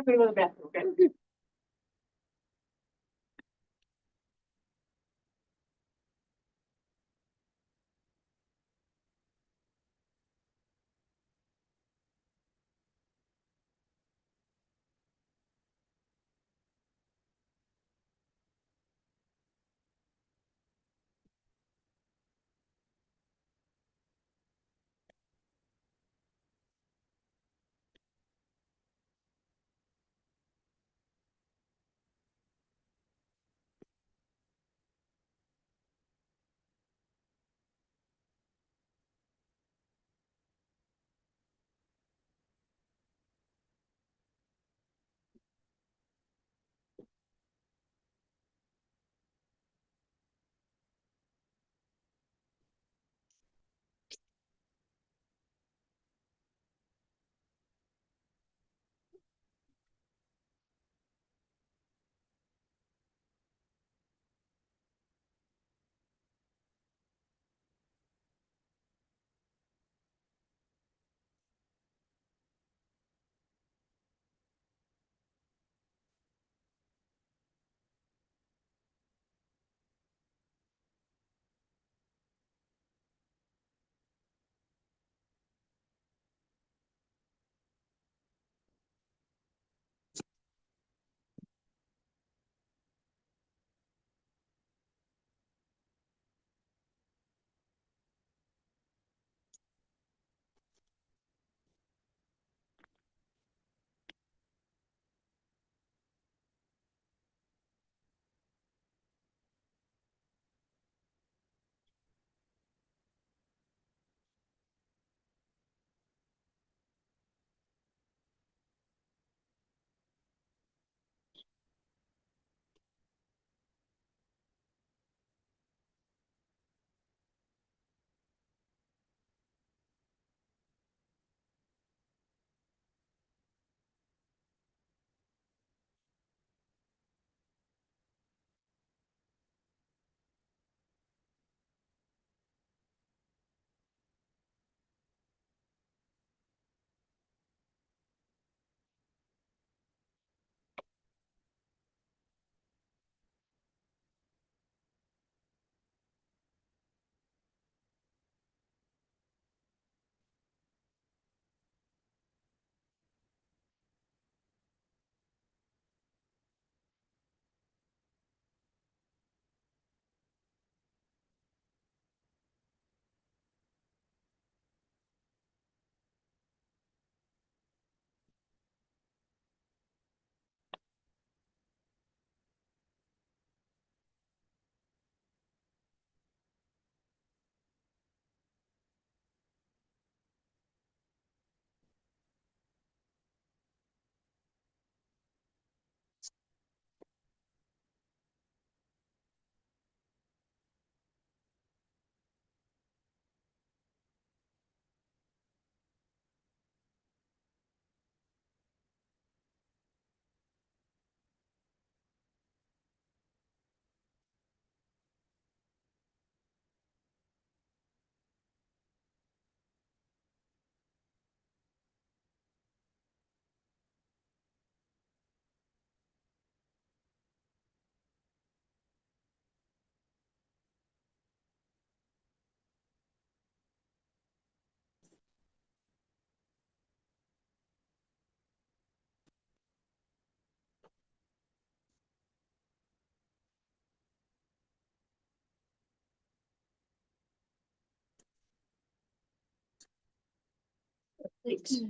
gonna go to the bathroom, okay? Thanks.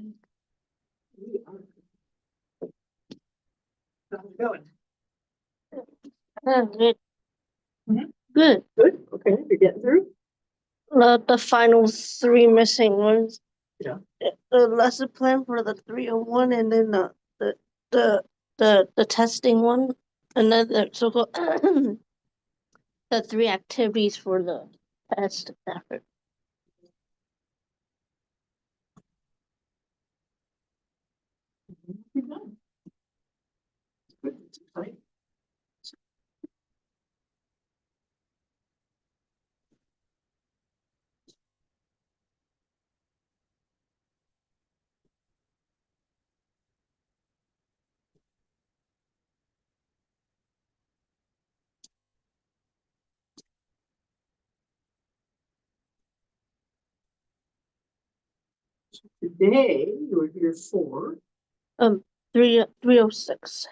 How's it going? Good. Mhm. Good. Good, okay, you're getting through? The final three missing ones. Yeah. The lesson plan for the 301 and then the testing one. And then the so-called the three activities for the test effort. Good, it's exciting. Today, you were here for 306.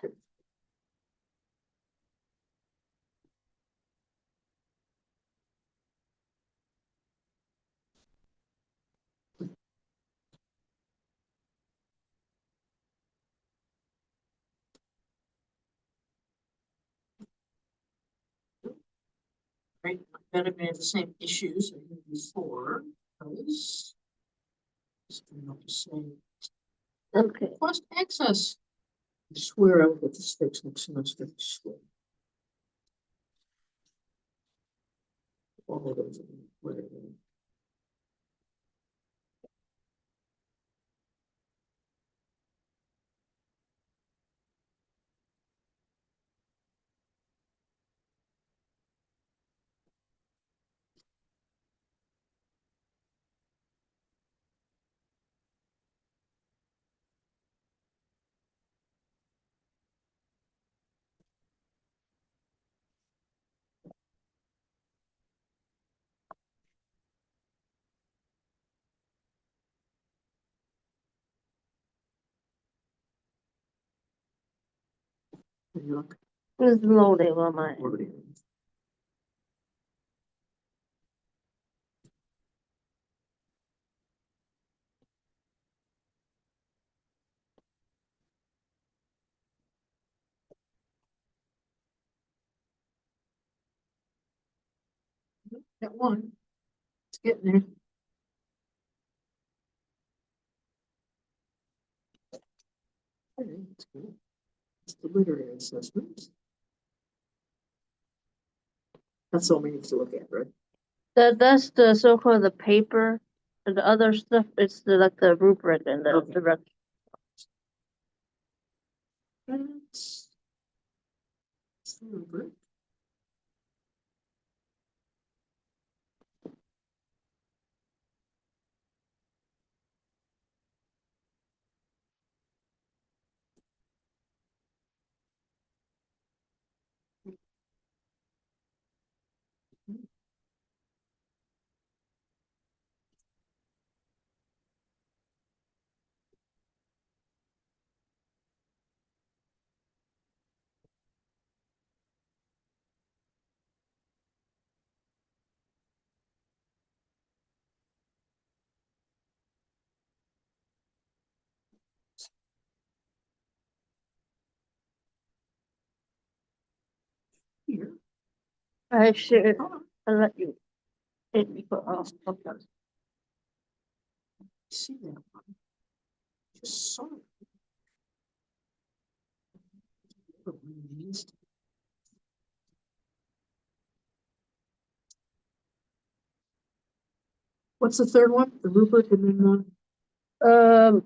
right. Better be the same issues as before. Because it's not the same. Okay. Cost access. I swear I will get this fixed next semester. I swear. All of those. Whatever. Look. It's loading on my. That one. It's getting there. Okay, that's good. It's the literary assessment. That's all we need to look at, right? That's the so-called the paper, and the other stuff is like the rubric and the Okay. direct. That's the rubric. Here. I should. I'll let you. Oh, okay. See that one? Just saw it. What's the third one? The rubric and then one?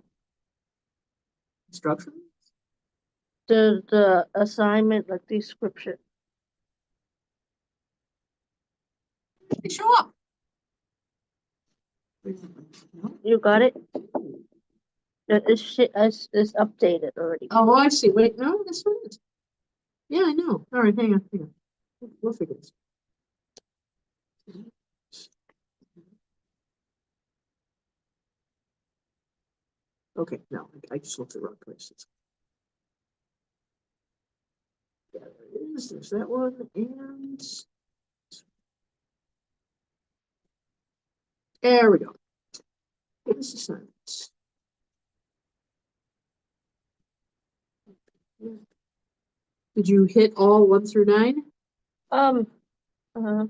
Instruction? The assignment, like description. They show up. No? You got it? It's updated already. Oh, I see. Wait, no, that's what it is. Yeah, I know. All right, hang on. We'll figure this. Okay, no, I just looked at the wrong places. Yeah, there it is. There's that one, and there we go. Business assignments. Did you hit all 1 through 9? Uh, Shall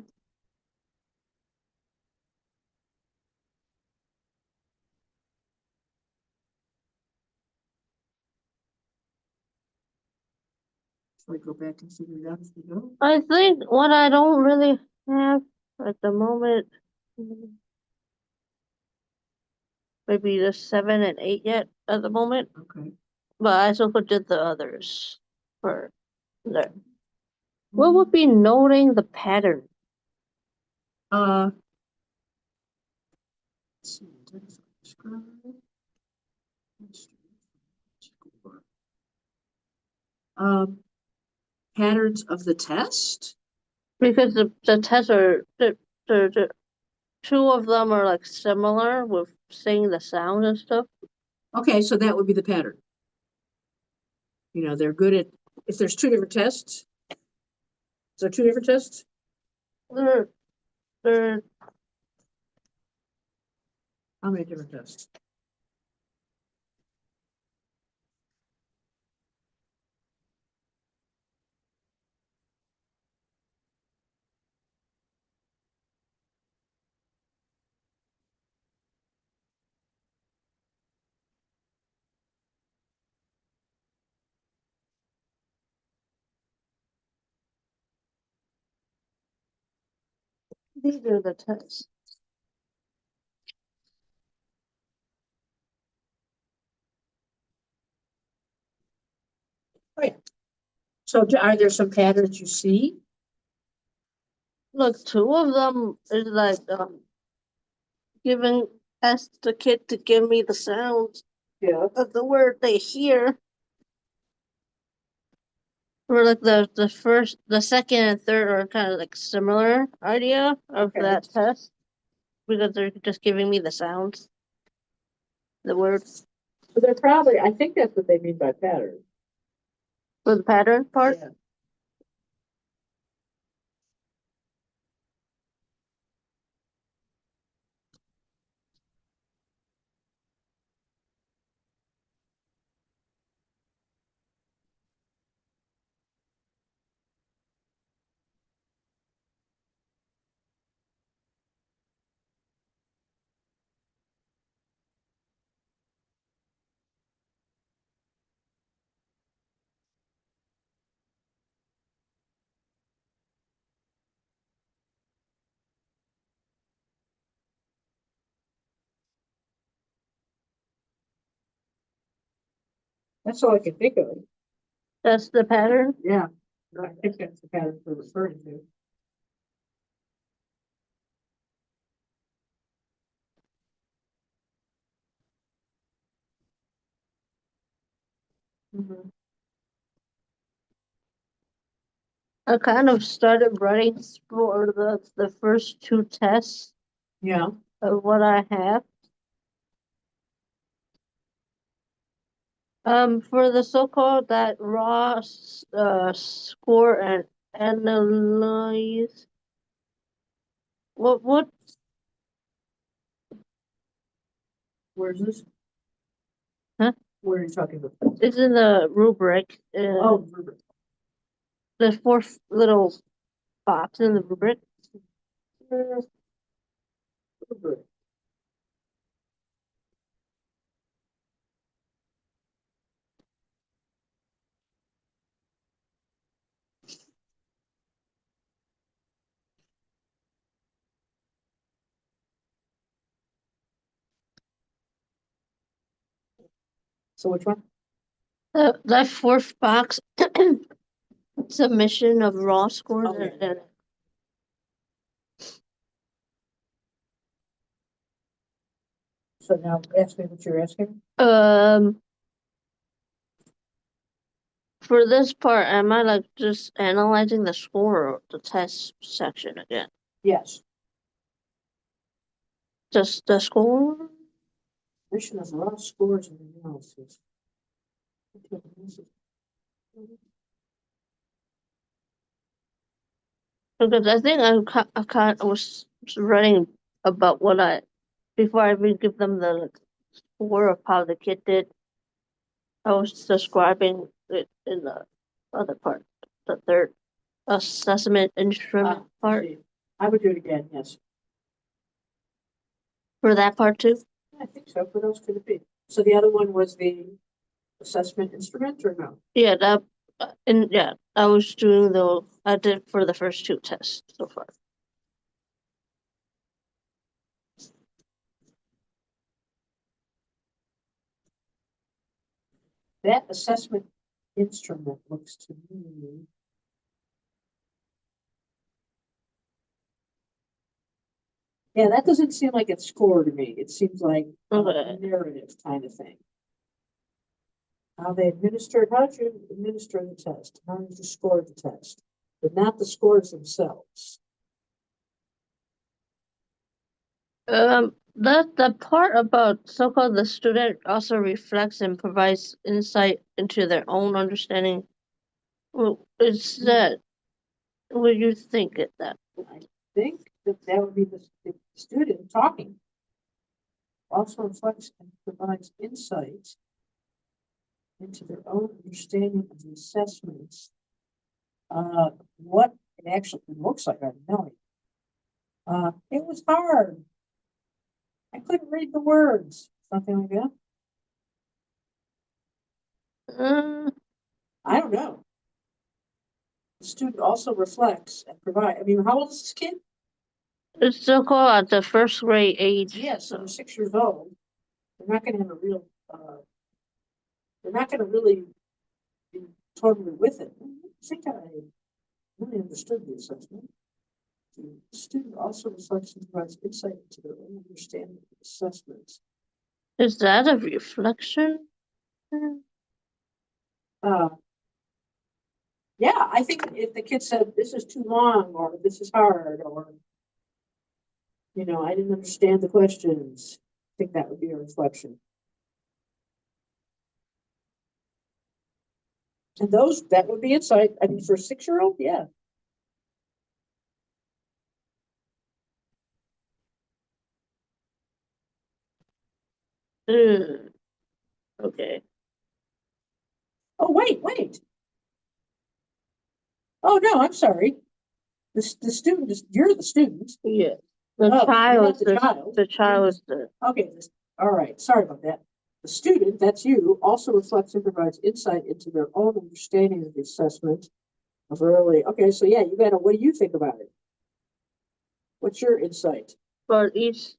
I go back and figure it out as we go? I think what I don't really have at the moment, maybe the 7 and 8 yet at the moment, Okay. but I still did the others for there. What would be noting the pattern? Let's see. Describe. Patterns of the test. Because the tests are two of them are like similar with saying the sound and stuff. Okay, so that would be the pattern. You know, they're good at, if there's two different tests. Is there two different tests? They're How many different tests? these are the tests. Right. So are there some patterns you see? Look, two of them is like giving ask the kid to give me the sounds Yeah. of the word they hear. Or like the second and third are kind of like similar idea of Okay. that test because they're just giving me the sounds, the words So they're probably, I think that's what they mean by pattern. for the pattern part. Yeah. That's all I can think of. That's the pattern. Yeah. No, I think that's the pattern we're referring to. Mhm. I kind of started writing for the first two tests Yeah. of what I have. For the so-called that raw score and analyze. What Where's this? Huh? Where are you talking about? is in the rubric? Oh, rubric. The fourth little box in the rubric. Rubric. So which one? That fourth box submission of raw scores Okay. and So now ask me what you're asking. for this part, am I like just analyzing the score or the test section again? Yes. Just the score? Mission of raw scores and analysis. Because I think I was writing about what I before I even give them the like, score of how the kid did. I was describing it in the other part, the third assessment instrument part I would do it again, yes. for that part too. I think so. What else could it be? So the other one was the assessment instrument or no? Yeah, that and yeah, I was doing I did for the first two tests so far. That assessment instrument looks to me. Yeah, that doesn't seem like it's score to me. It seems like a narrative kind of thing. How did you administer the test? How did you score the test? But not the scores themselves. The part about so-called the student also reflects and provides insight into their own understanding. Well, it's that, what do you think it that? I think that would be the student talking. Also reflects and provides insight into their own understanding of the assessments. What it actually looks like, I don't know. It was hard. I couldn't read the words, something like that. I don't know. The student also reflects and provides. I mean, how old is this kid? It's so-called at the first grade age. Yes, so they're 6 years old. They're not gonna have a real, they're not gonna really be totally with it. I think I really understood the assessment. The student also reflects and provides insight into their own understanding of the assessments. Is that a reflection? Yeah, I think if the kid said, this is too long, or this is hard, or, I didn't understand the questions, I think that would be a reflection. And that would be insight. I mean, for a 6-year-old, yeah. Okay. Oh, wait. Oh, no, I'm sorry. The student is, you're the student. Yeah. The Oh, you're child not is the child. the child is the Okay, all right, sorry about that. The student, that's you, also reflects and provides insight into their own understanding of the assessment of early. Okay, so yeah, what do you think about it? What's your insight? for each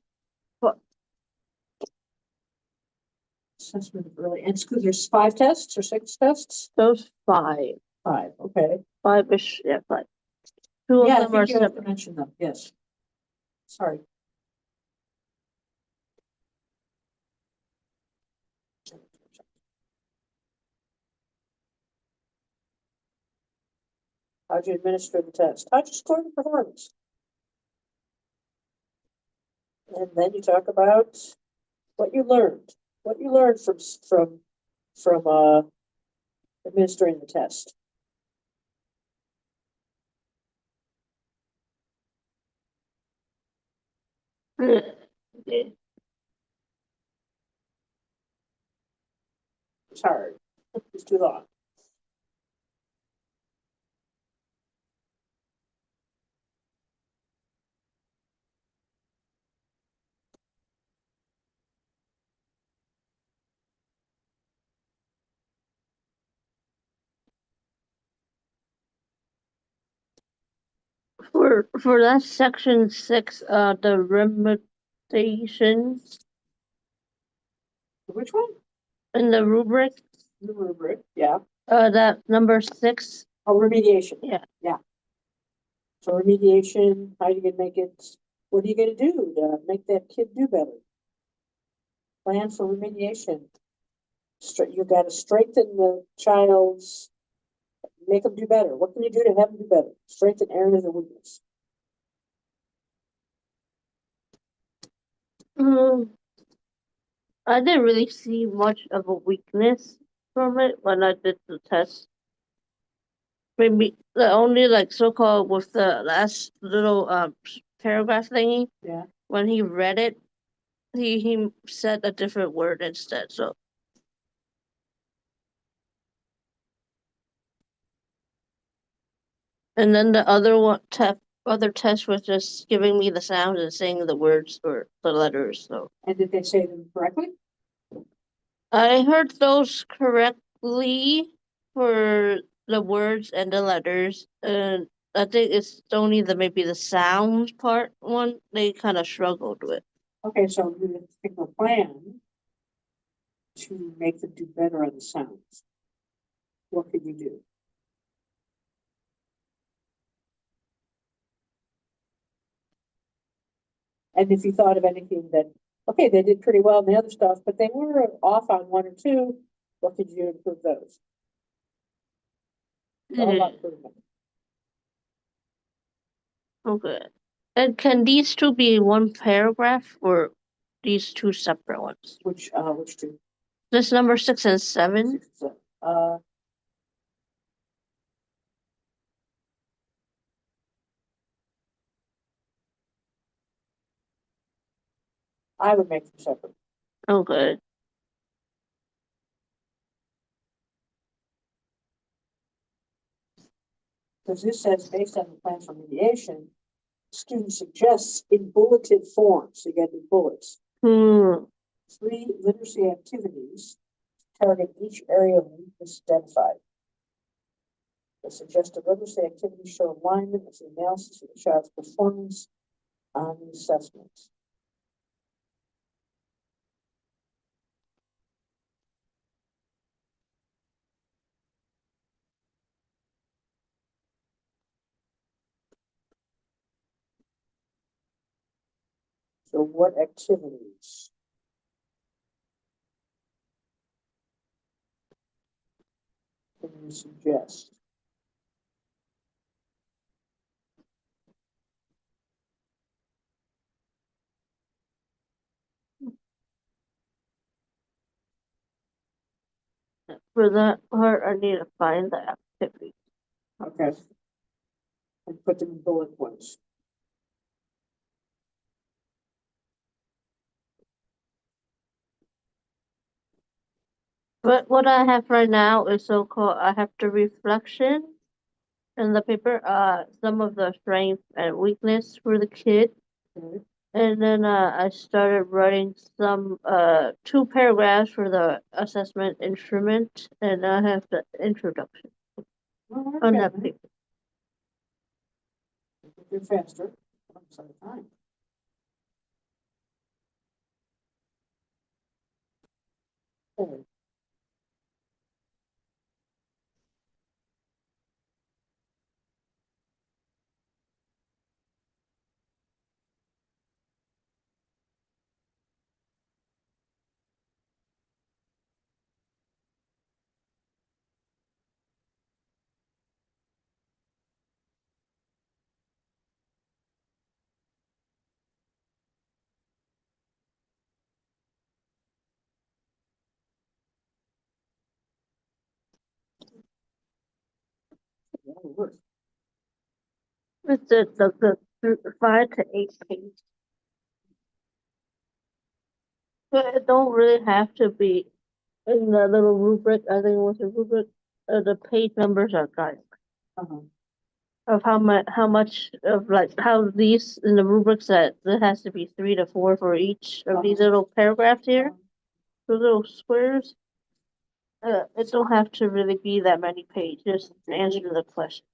Assessment of early, and school, there's 5 tests or 6 tests? those 5. 5, okay. 5-ish, yeah, 5. Two Yeah, of I them are think you have to separate. mention them, yes. Sorry. How'd you administer the test? How'd you score the performance? And then you talk about what you learned from administering the test. Okay. It's hard. It's too long. For that section 6, the limitations Which one? in the rubric, The rubric, yeah. that number 6. Oh, remediation. Yeah. Yeah. So remediation, how are you gonna make it, what are you gonna do to make that kid do better? Plan for remediation. You gotta strengthen the child's, make them do better. What can you do to have them do better? Strengthen areas of weakness. I didn't really see much of a weakness from it when I did the test. Maybe the only so-called with the last little paragraph thingy. Yeah. When he read it, he said a different word instead. So. And then the other test was just giving me the sounds and saying the words or the letters. So. And did they say them correctly? I heard those correctly for the words and the letters, and I think it's only maybe the sounds part one they kind of struggled with. Okay, so you think of a plan to make them do better on the sounds. What could you do? And if you thought of anything that, okay, they did pretty well in the other stuff, but they were off on 1 or 2, what could you do to improve those? It's all about improvement. Okay. And can these two be one paragraph or these two separate ones? Which two? This number 6 and 7? 6 and 7. I would make them separate. Oh, good. Because this says, based on the plan for mediation, student suggests in bulleted form, so you get the bullets, 3 literacy activities target each area of weakness identified. The suggested literacy activities show alignment with the analysis of the child's performance on the assessment. So what activities? Can you suggest? For that part, I need to find the activity. Okay. And put them in bullet points. But what I have right now is so-called, I have the reflection in the paper, some of the strength and weakness for the kid. Okay. And then I started writing some 2 paragraphs for the assessment instrument, and I have the introduction Well, on okay. that paper. You're faster. Some time. Okay. That'll work. It's the 5 to 8 page. But it don't really have to be in the little rubric. I think it was a rubric. The page numbers are guided Uh-huh. of how much of like how these in the rubric said there has to be 3 to 4 for each of these little paragraphs here, the little squares. It don't have to really be that many pages to answer the question.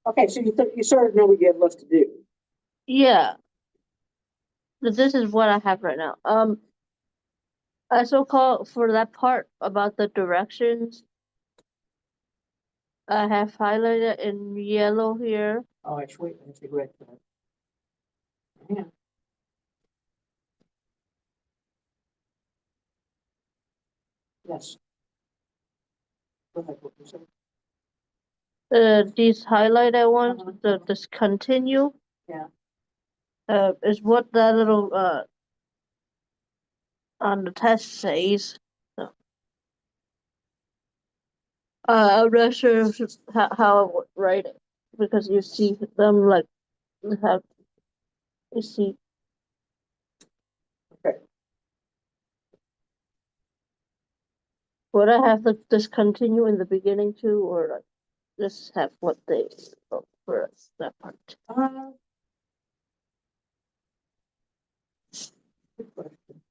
Okay, so you sort of know what you have left to do. Yeah. But this is what I have right now. I so-called for that part about the directions. I have highlighted in yellow here. Oh, actually, that's a red one. Yeah. Yes. Go ahead, what you said. These highlighted ones, Uh-huh. this continue. Yeah. Is what that little on the test says. So, I'm not sure how I would write it because you see them like have you see. Okay. Would I have to discontinue in the beginning too, or like just have what they for that part? Good question.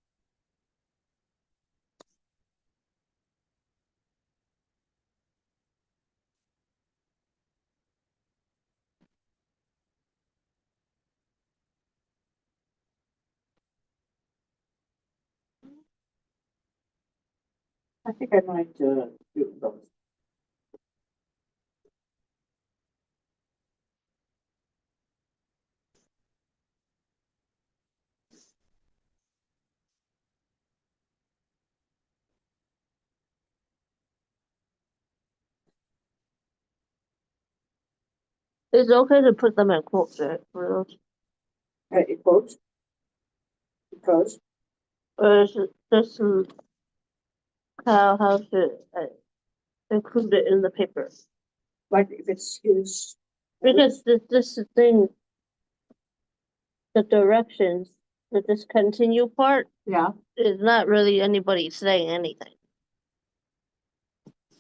I think I might do both. It's okay to put them in quotes, right? For those. In quotes, because, Or is it just how to include it in the paper? like, if it's his. Because this thing, the directions, the discontinue part Yeah, is not really anybody saying anything.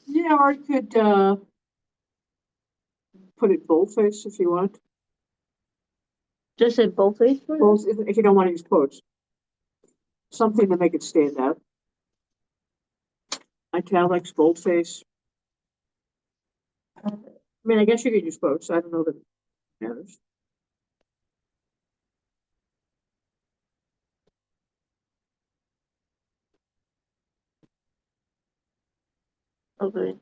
yeah, or you could, put it boldface if you want. Just say boldface. Bold, if you don't want to use quotes. Something to make it stand out. Italics, boldface. I mean, I guess you could use quotes. I don't know that it matters. Okay.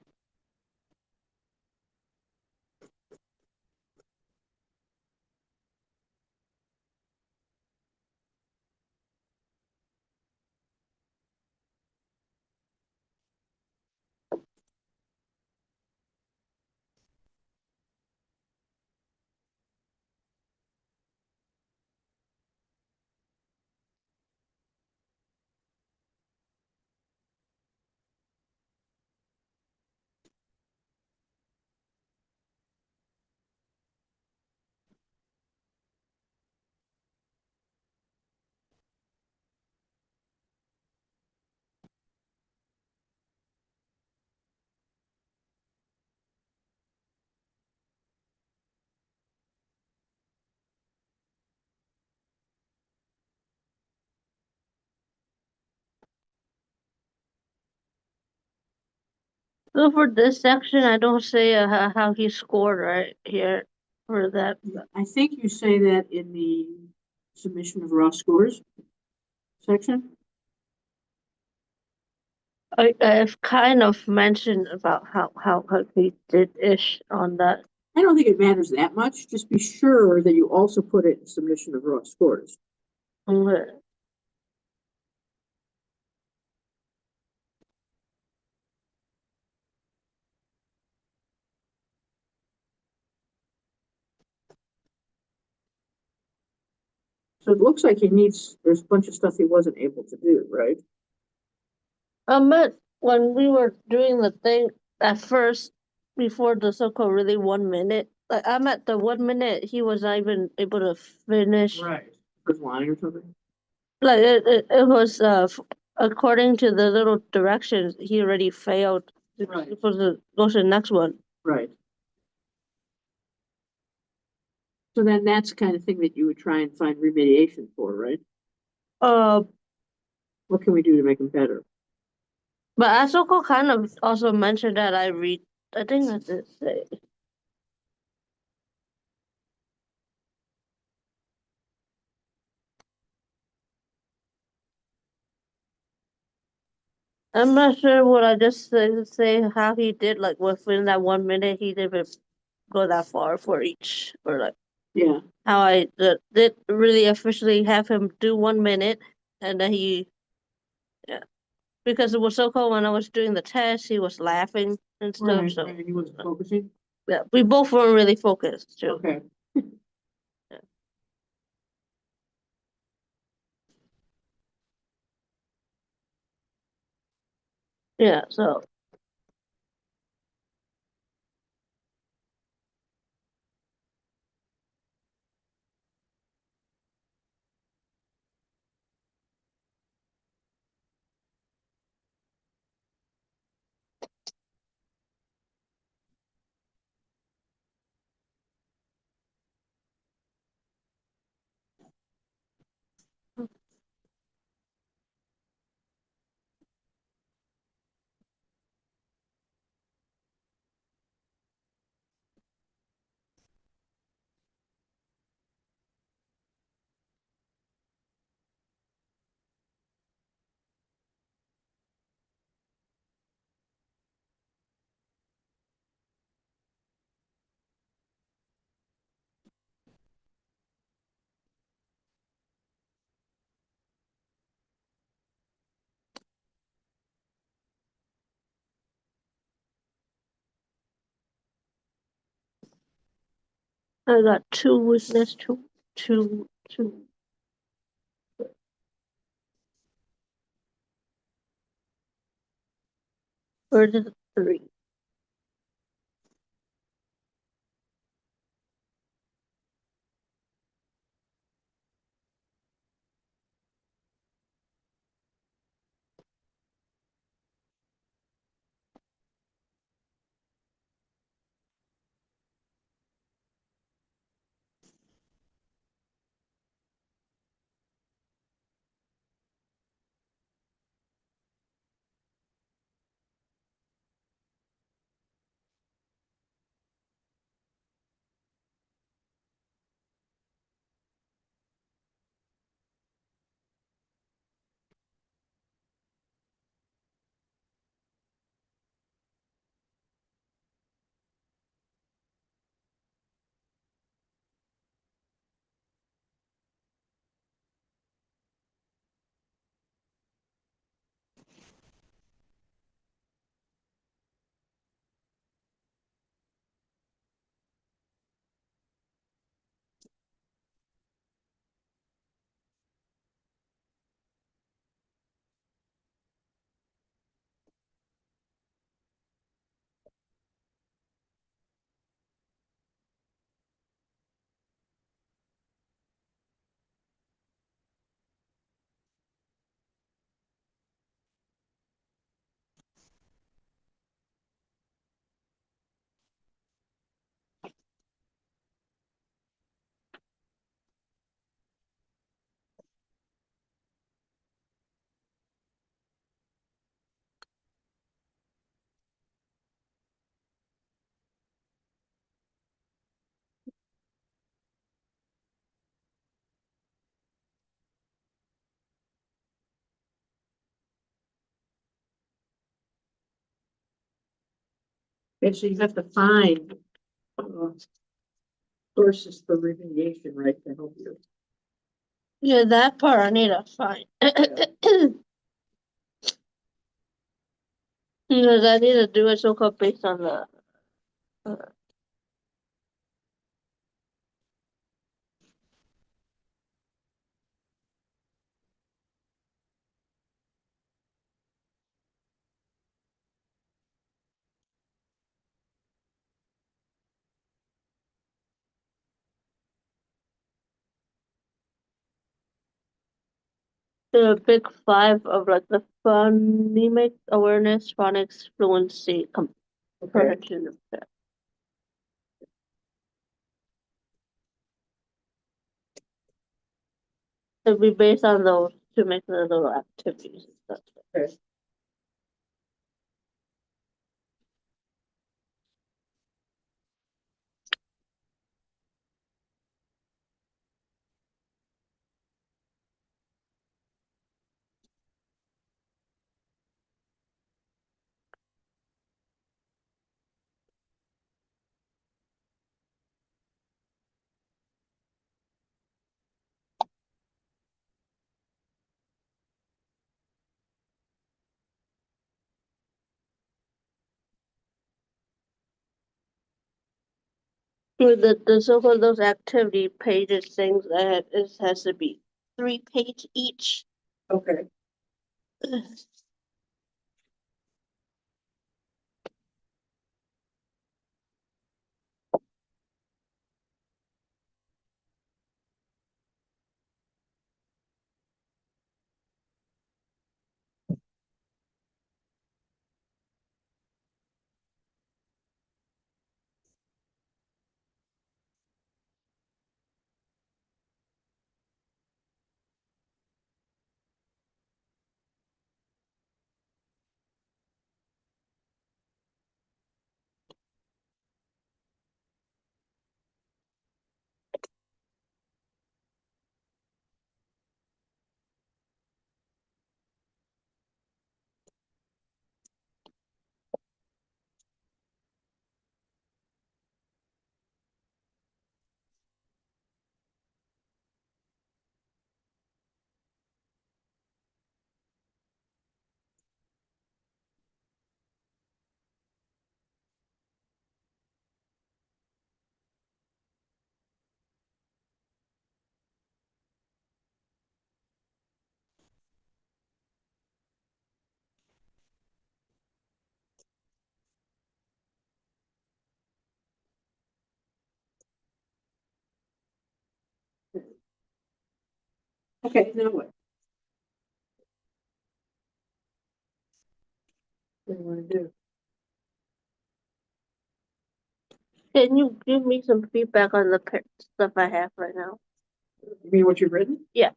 So for this section, I don't say how he scored right here for that. I think you say that in the submission of raw scores section. I've kind of mentioned about how he did ish on that. I don't think it matters that much. Just be sure that you also put it in submission of raw scores. Okay. So it looks like there's a bunch of stuff he wasn't able to do, right? But when we were doing the thing at first, before the so-called really 1 minute, like I'm at the 1 minute, he was not even able to finish. Right. Good line or something. Like it was according to the little directions, he already failed. Right. Supposed to go to the next one. Right. So then that's the kind of thing that you would try and find remediation for, right? Uh, What can we do to make them better? but Asoko kind of also mentioned that I read. I think that's it. Say. I'm not sure what I just say how he did like within that 1 minute he didn't go that far for each or like Yeah. how I did really officially have him do 1 minute and then he yeah because it was so cool when I was doing the test he was laughing and stuff Right. so Right. He wasn't focusing. yeah we both weren't really focused too. Okay. Yeah. Yeah, so I got two witness, two. Or is it three? Okay, so you have to find sources for remediation, right, to help you. Yeah, that part I need to find. Because I need to do a so-called based on uh, the big five of like the phonemic awareness, phonics, fluency, Okay, comprehension. It'll be based on those to make the little activities and stuff. okay. With the so-called those activity pages things that it has to be 3 page each. Okay. Okay, now what? What do you want to do? Can you give me some feedback on the stuff I have right now? You mean what you've written? Yeah.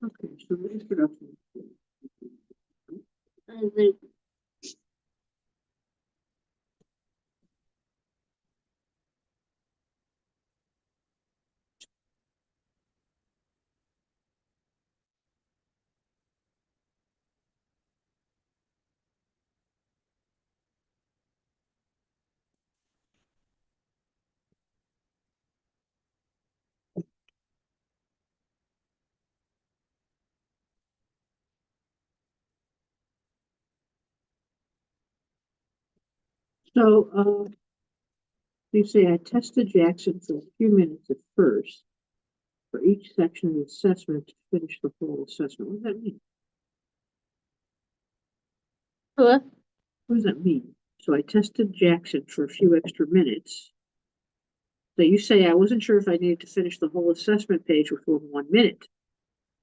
Okay, so the introduction. I think So, you say I tested Jackson for a few minutes at first for each section of the assessment to finish the whole assessment. What does that mean? what? What does that mean? So I tested Jackson for a few extra minutes. So you say I wasn't sure if I needed to finish the whole assessment page within 1 minute.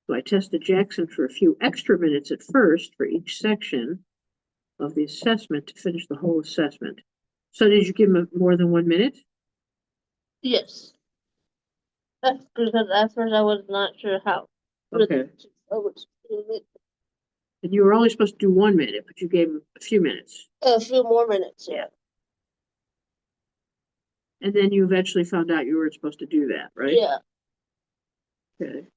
So I tested Jackson for a few extra minutes at first for each section of the assessment to finish the whole assessment. So did you give him more than 1 minute? Yes. That's because at first I was not sure how. Okay. I was And you were only supposed to do 1 minute, but you gave him a few minutes. a few more minutes, yeah. And then you eventually found out you weren't supposed to do that, right? Yeah. Okay.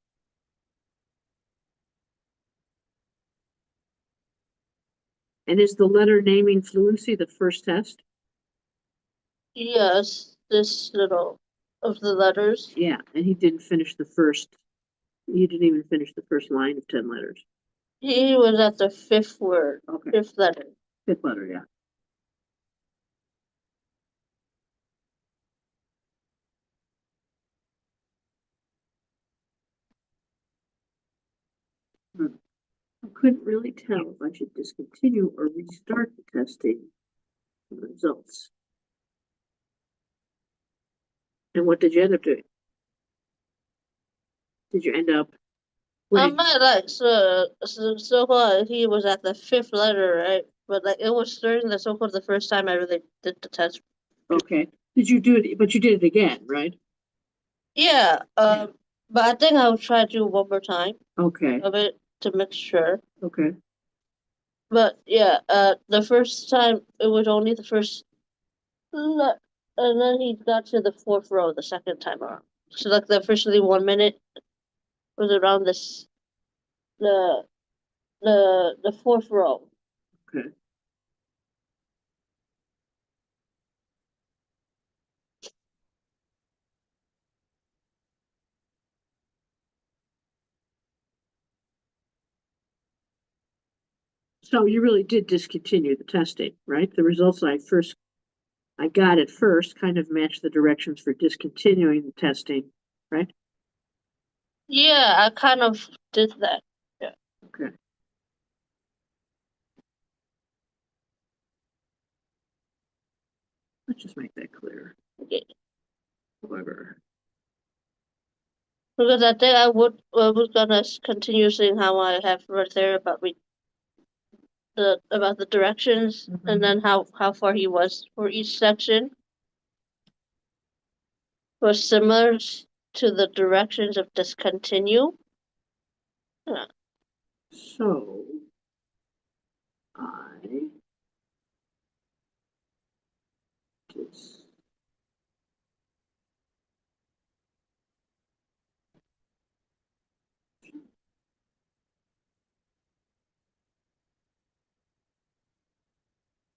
And is the letter naming fluency the first test? Yes, this little of the letters. Yeah, and he didn't finish the first, he didn't even finish the first line of 10 letters. He was at the fifth word, Okay, fifth letter. fifth letter, yeah. I couldn't really tell if I should discontinue or restart the testing results. And what did you end up doing? Did you end up? I meant like so far he was at the fifth letter, right? But like it was during the so called the first time I really did the test. Okay. Did you do it? But you did it again, right? Yeah. But I think I'll try to do one more time Okay. of it to make sure. Okay. But yeah, the first time it was only the first, and then he got to the fourth row the second time around. So like the officially 1 minute was around this the the fourth row. Okay. So you really did discontinue the testing, right? The results I got at first kind of matched the directions for discontinuing the testing, right? Yeah, I kind of did that. Yeah. Okay. Let's just make that clear. Okay. However, Because I think I was gonna continue seeing how I have right there about about the directions and then how far he was for each section was similar to the directions of discontinue. Yeah. so I just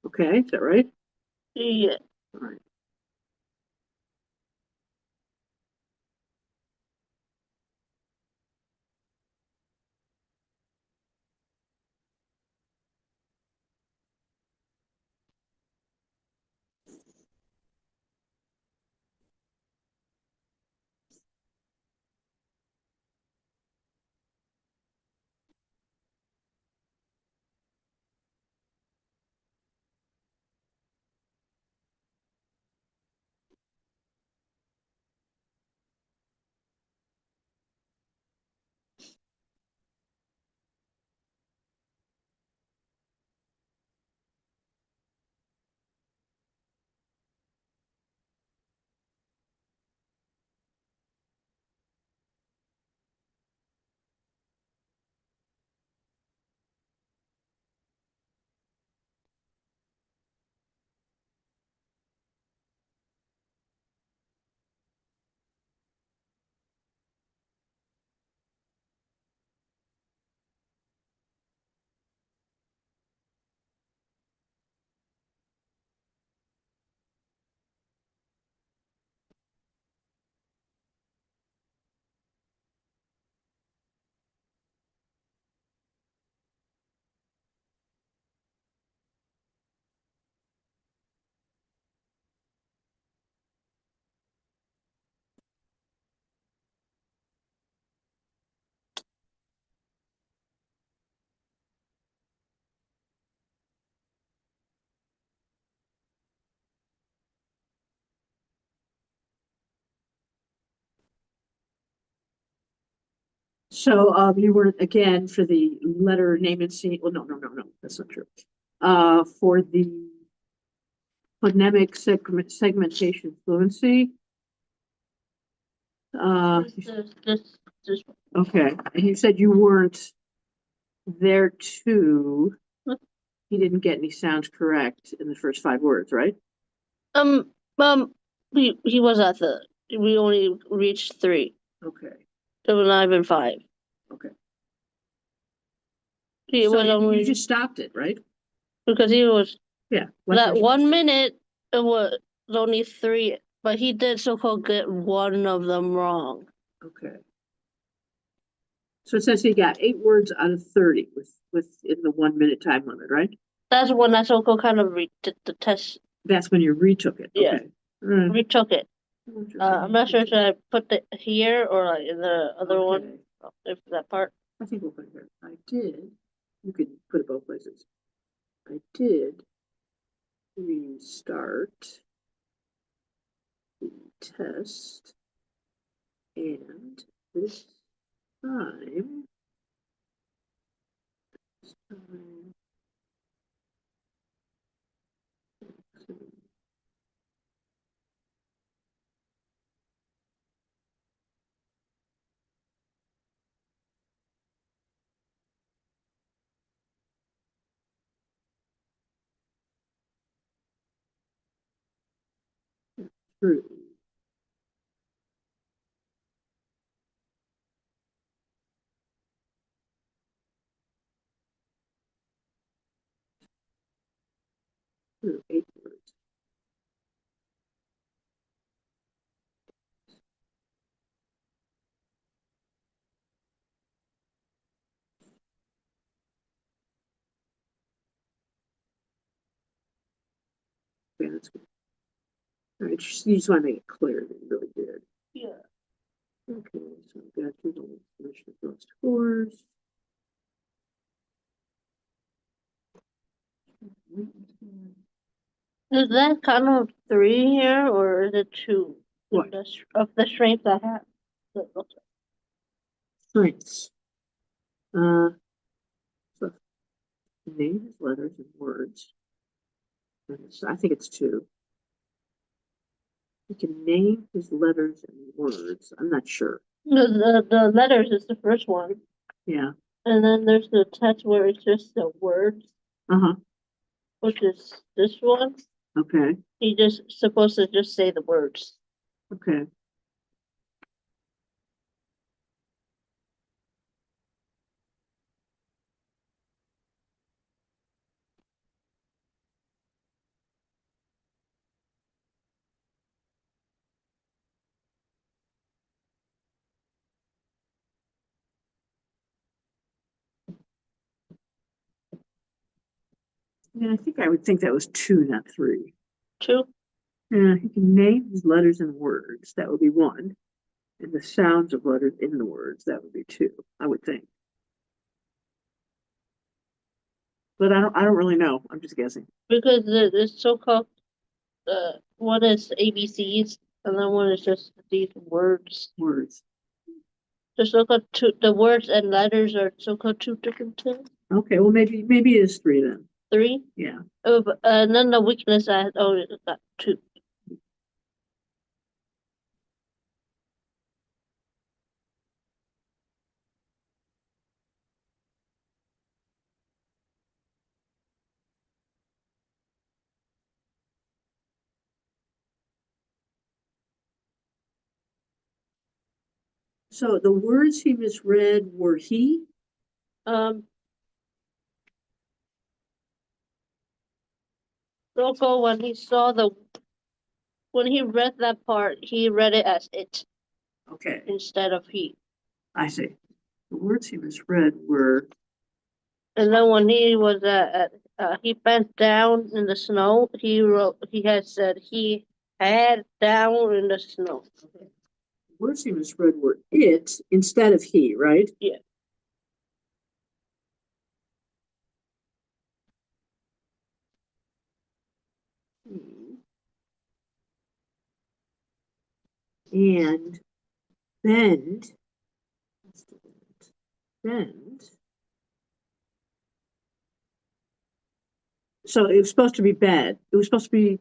okay, is that right? Yeah. All right. So, you were, again, for the letter, name and scene, well, no, that's not true. For the phonemic segmentation fluency. This, Okay, and you said you weren't there too. He didn't get any sounds correct in the first 5 words, right? um, he was at we only reached 3. Okay, It was not even 5. okay. He So was you only, just stopped it, right? because he was, Yeah. that 1 minute, it was only 3, but he did so-called get one of them wrong. Okay. So it says he got 8 words out of 30 within the 1 minute time limit, right? That's when I so-called kind of did the test. That's when you retook it. Yeah. Okay. All right. Retook it. I'm not sure, should I put it here or like in the other one? If that part. I think we'll put it here. I did. You could put it both places. I did restart the test, and this time, through. Through 8 words. Yeah, that's good. All right, you just want to make it clear that you really did. Yeah. Okay, so I've got to finish the first scores. Is that kind of 3 here or is it 2? What? Of the strength I have. Strengths. So names, letters, and words. I think it's 2. He can name his letters and words. I'm not sure. The letters is the first one. Yeah. And then there's the text where it's just the words. Uh-huh. Which is this one. Okay. He just supposed to just say the words. Okay. Yeah, I think I would think that was 2, not 3. 2? Yeah, he can name his letters and words. That would be 1. And the sounds of letters in the words, that would be 2, I would think. But I don't really know. I'm just guessing. Because the so-called one is ABCs and then one is just these words. Words. The so-called the words and letters are so-called 2 different things. Okay, well maybe it is 3 then. 3? Yeah. Oh, and then the weakness I only got 2. So the words he misread were he? Rocco, when he read that part, he read it as it. Okay. Instead of he. I see. The words he misread were. And then when he was he bent down in the snow, he had said he had down in the snow. Okay. The words he misread were it instead of he, right? Yeah. And bend bend. So it was supposed to be bed. It was supposed to be,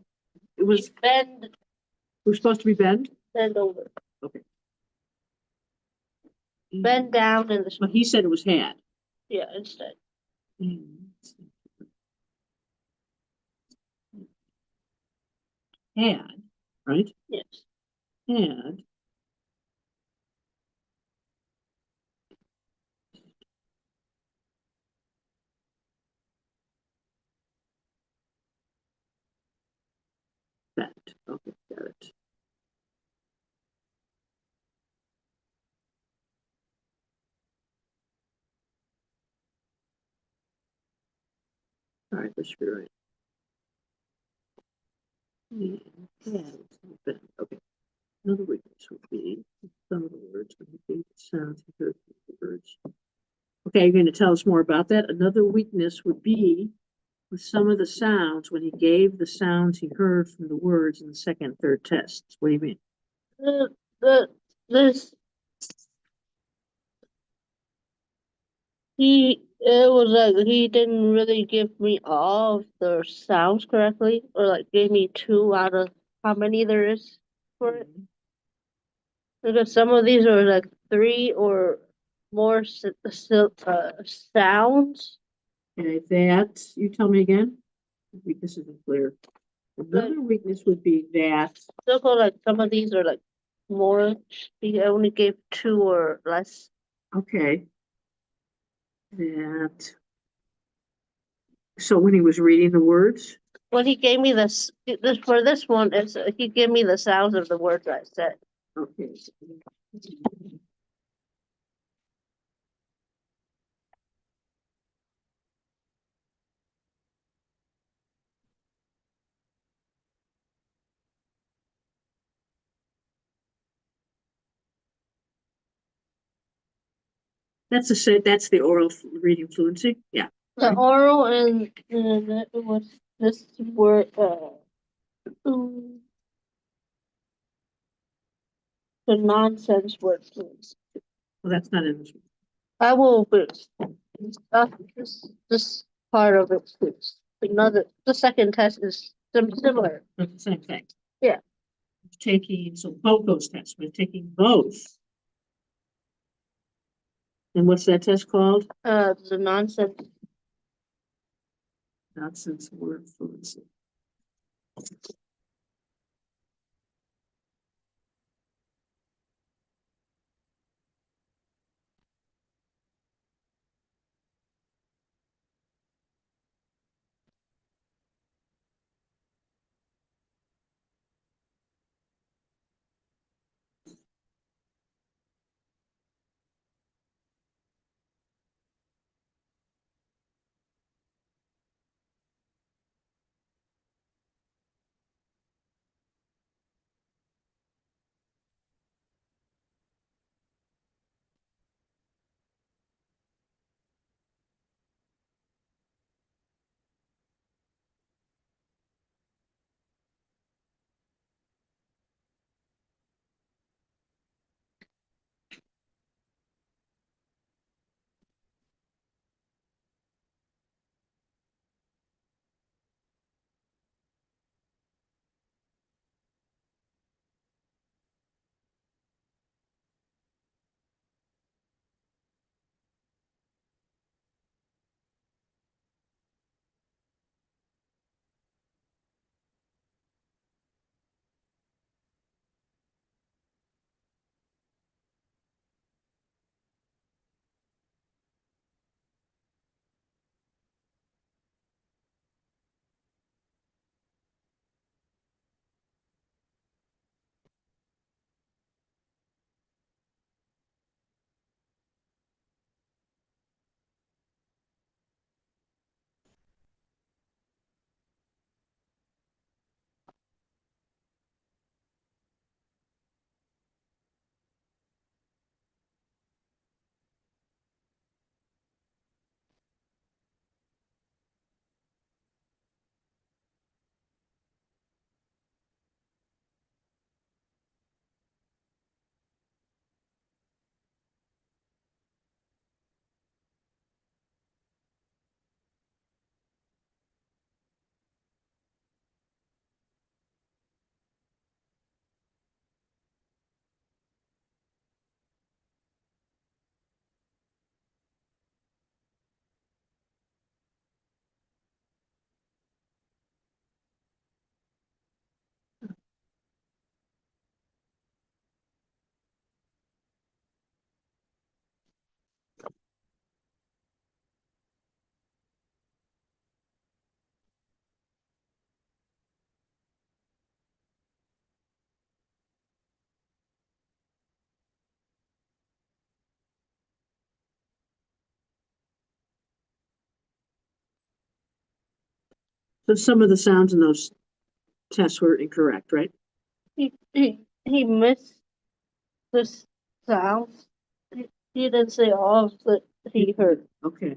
it was, Bend, it was supposed to be bend? bend over. Okay. Bend down in the, But he said it was had. yeah, instead. Had, right? Yes. Had. That. Okay, got it. All right, that should be right. Had. Okay. Another weakness would be some of the words when he gave the sounds he heard from the words. Okay, you're going to tell us more about that. Another weakness would be with some of the sounds when he gave the sounds he heard from the words in the second and third tests. What do you mean? The this it was like he didn't really give me all of the sounds correctly, or like gave me two out of how many there is for it. Because some of these are like three or more sounds. Okay, that, you tell me again? This isn't clear. Another weakness would be that, Still go like some of these are like more. He only gave two or less. okay, that, so when he was reading the words, When he gave me this for this one, he gave me the sounds of the words I said. okay. That's the oral reading fluency. Yeah. The Right. oral and it was this word the nonsense word please. Well, that's not in this one. I will this part of it please. The second test is similar. It's the same thing. Yeah. Taking, so both those tests, we're taking both. And what's that test called? The nonsense. Nonsense word fluency. So some of the sounds in those tests were incorrect, right? He missed the sounds. He didn't say all that he heard. Okay,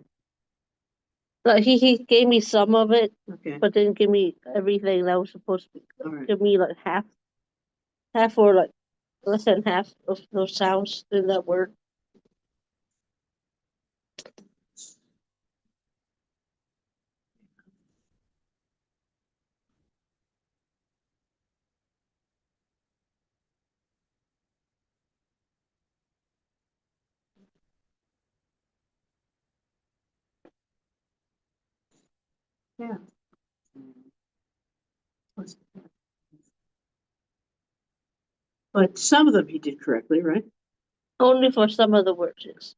Like he gave me some of it, okay, but didn't give me everything that was supposed to all right. give me like half or like less than half of those sounds in that word. Yeah. But some of them he did correctly, right? Only for some of the words. Yes.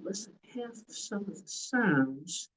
Less than half of some of the sounds.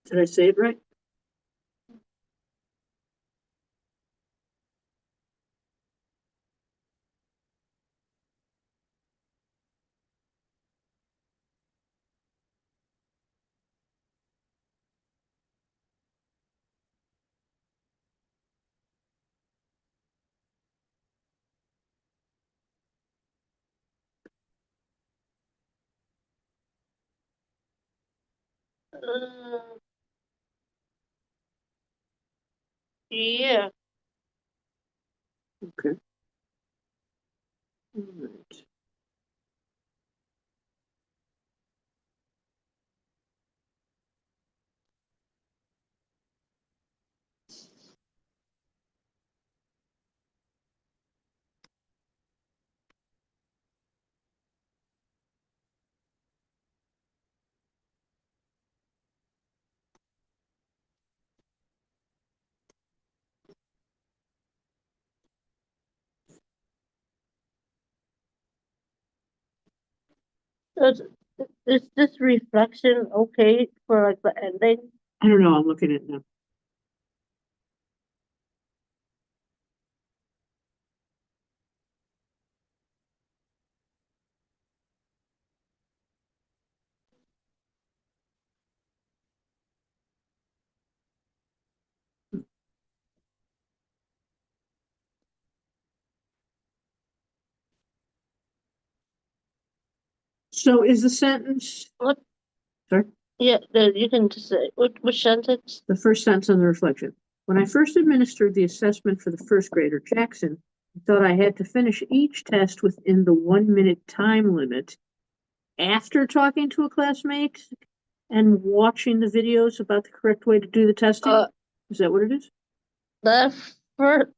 Did I say it right? Uh, yeah. Okay. All right. Is, is this reflection okay for like the ending? I don't know. I'm looking at it now. So is the sentence, What? sorry, Yeah, you can just say which sentence? the first sentence on the reflection. When I first administered the assessment for the first grader, Jackson, I thought I had to finish each test within the 1 minute time limit after talking to a classmate and watching the videos about the correct way to do the testing? Is that what it is? The first.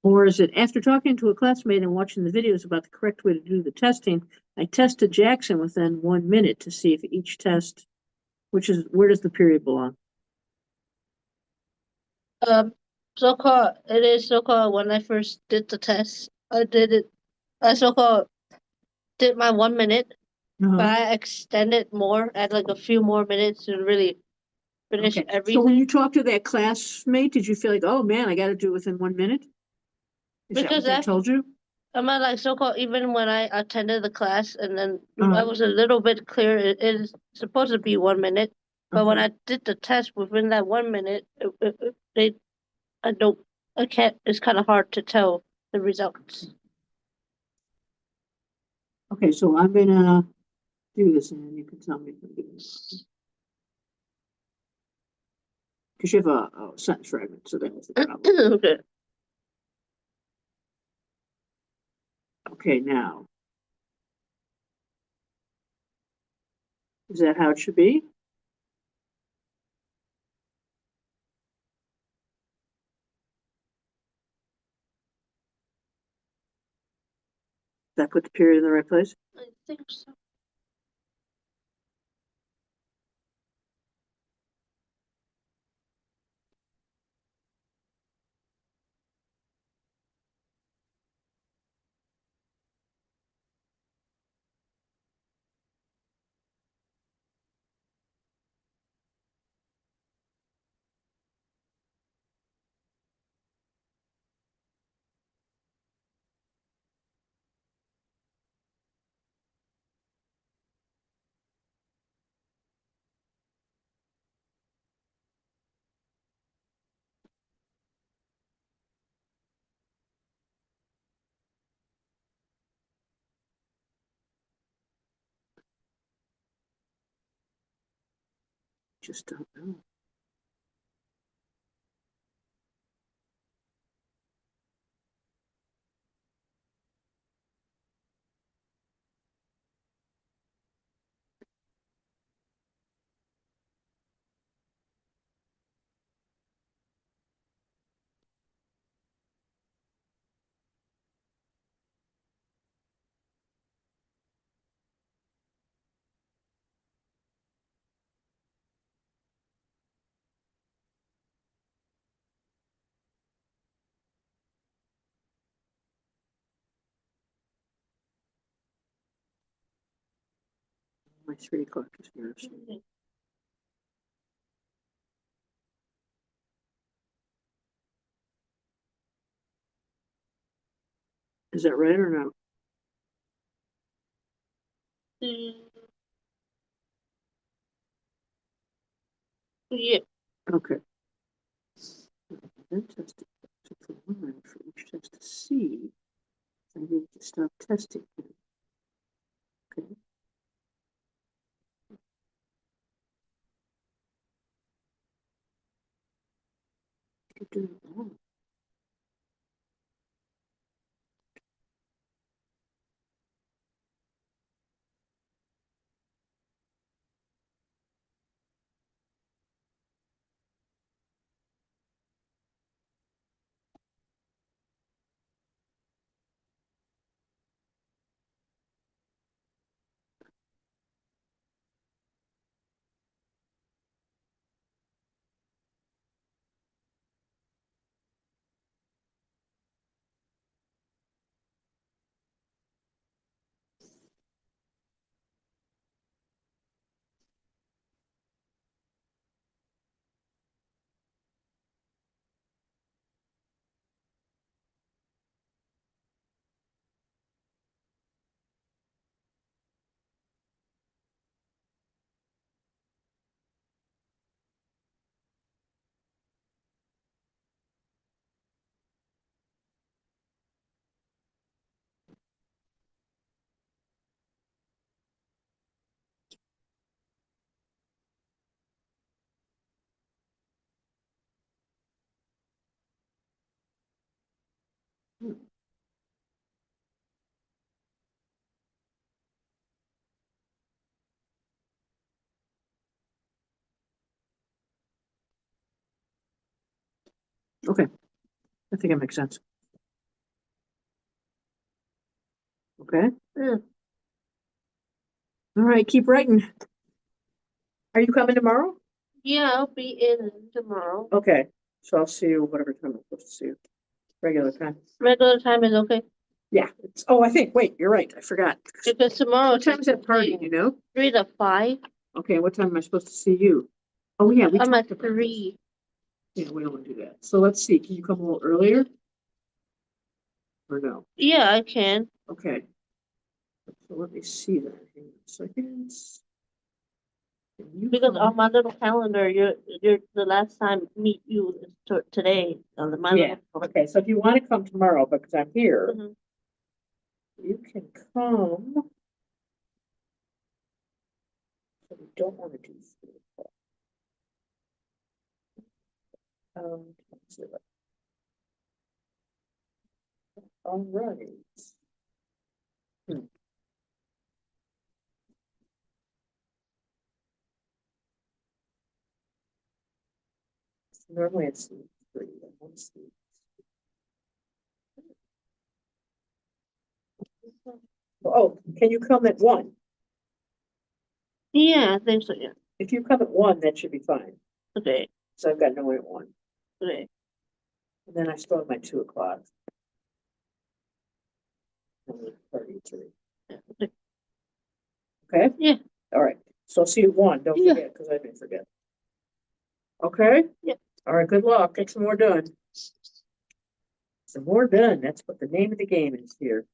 Or is it after talking to a classmate and watching the videos about the correct way to do the testing, I tested Jackson within 1 minute to see if each test, which is, where does the period belong? So-called, it is so-called when I first did the test, I did it, I so-called did my 1 minute, but I extended more, add like a few more minutes to really finish Okay, so when everything. you talked to that classmate, did you feel like, oh man, I gotta do it within 1 minute? Is that what Because they told you? I mean, like so-called, even when I attended the class and then I was a little bit clear, it is supposed to be 1 minute, but when I did the test within that 1 minute, they, I don't, I can't, it's kind of hard to tell the results. Okay, so I'm gonna do this and then you can tell me if I'm doing it wrong. Because you have a sentence fragment, so that's the problem. Okay. Okay, now. Is that how it should be? Did I put the period in the right place? I think so. just don't know. My 3 o'clock is here. So. Is that right or no? Yeah. Okay. Then test it for 1 for each test to see. I need to stop testing him. Okay. You're doing it wrong. Okay. I think it makes sense. Okay. Yeah. All right, keep writing. Are you coming tomorrow? Yeah, I'll be in tomorrow. Okay, so I'll see you whatever time I'm supposed to see you. Regular time. Regular time is okay. Yeah. Oh, I think. Wait, you're right. I forgot. Because tomorrow. What time is that party? Do you know? 3 to 5. Okay. What time am I supposed to see you? Oh yeah, we I'm at talked about this. 3. Yeah, we don't want to do that. So let's see. Can you come a little earlier? Or no? Yeah, I can. Okay. So let me see that. Hang on a second. Can you Because come- on my little calendar, you're the last time meet you is today on my Yeah. little calendar. Okay. So if you want to come tomorrow, because I'm here, Mhm. you can come. So we don't want to do 3 o'clock. Let's see what- All right. Normally it's 3. Let's see. Oh, can you come at 1? Yeah, I think so. Yeah. If you come at 1, that should be fine. Okay. So I've got no one at 1. Okay. And then I still have my 2 o'clock. And then 33. Yeah. Okay. Okay? Yeah. All right. So I'll see you at 1. Don't Yeah. forget, because I didn't forget. Okay? Yeah. All right, good luck. Get some more done. Some more done. That's what the name of the game is here.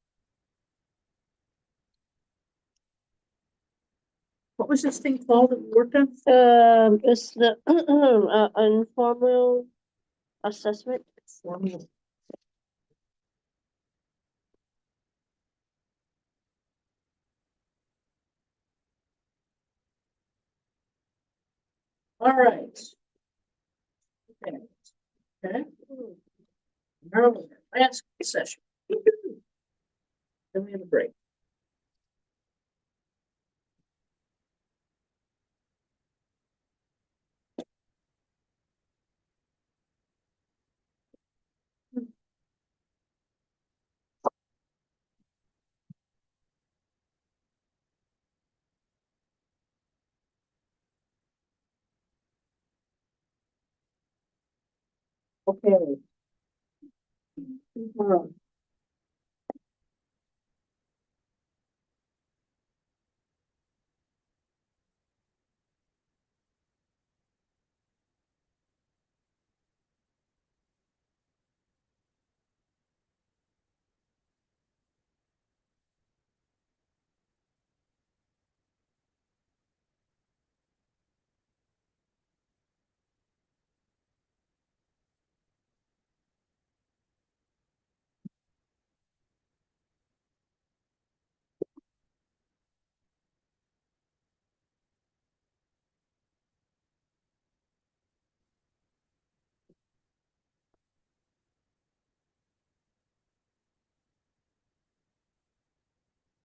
What was this thing called that we worked on? It's the informal assessment. Formula. All right. Okay. Okay. Now, last session. Then we have a break. Okay.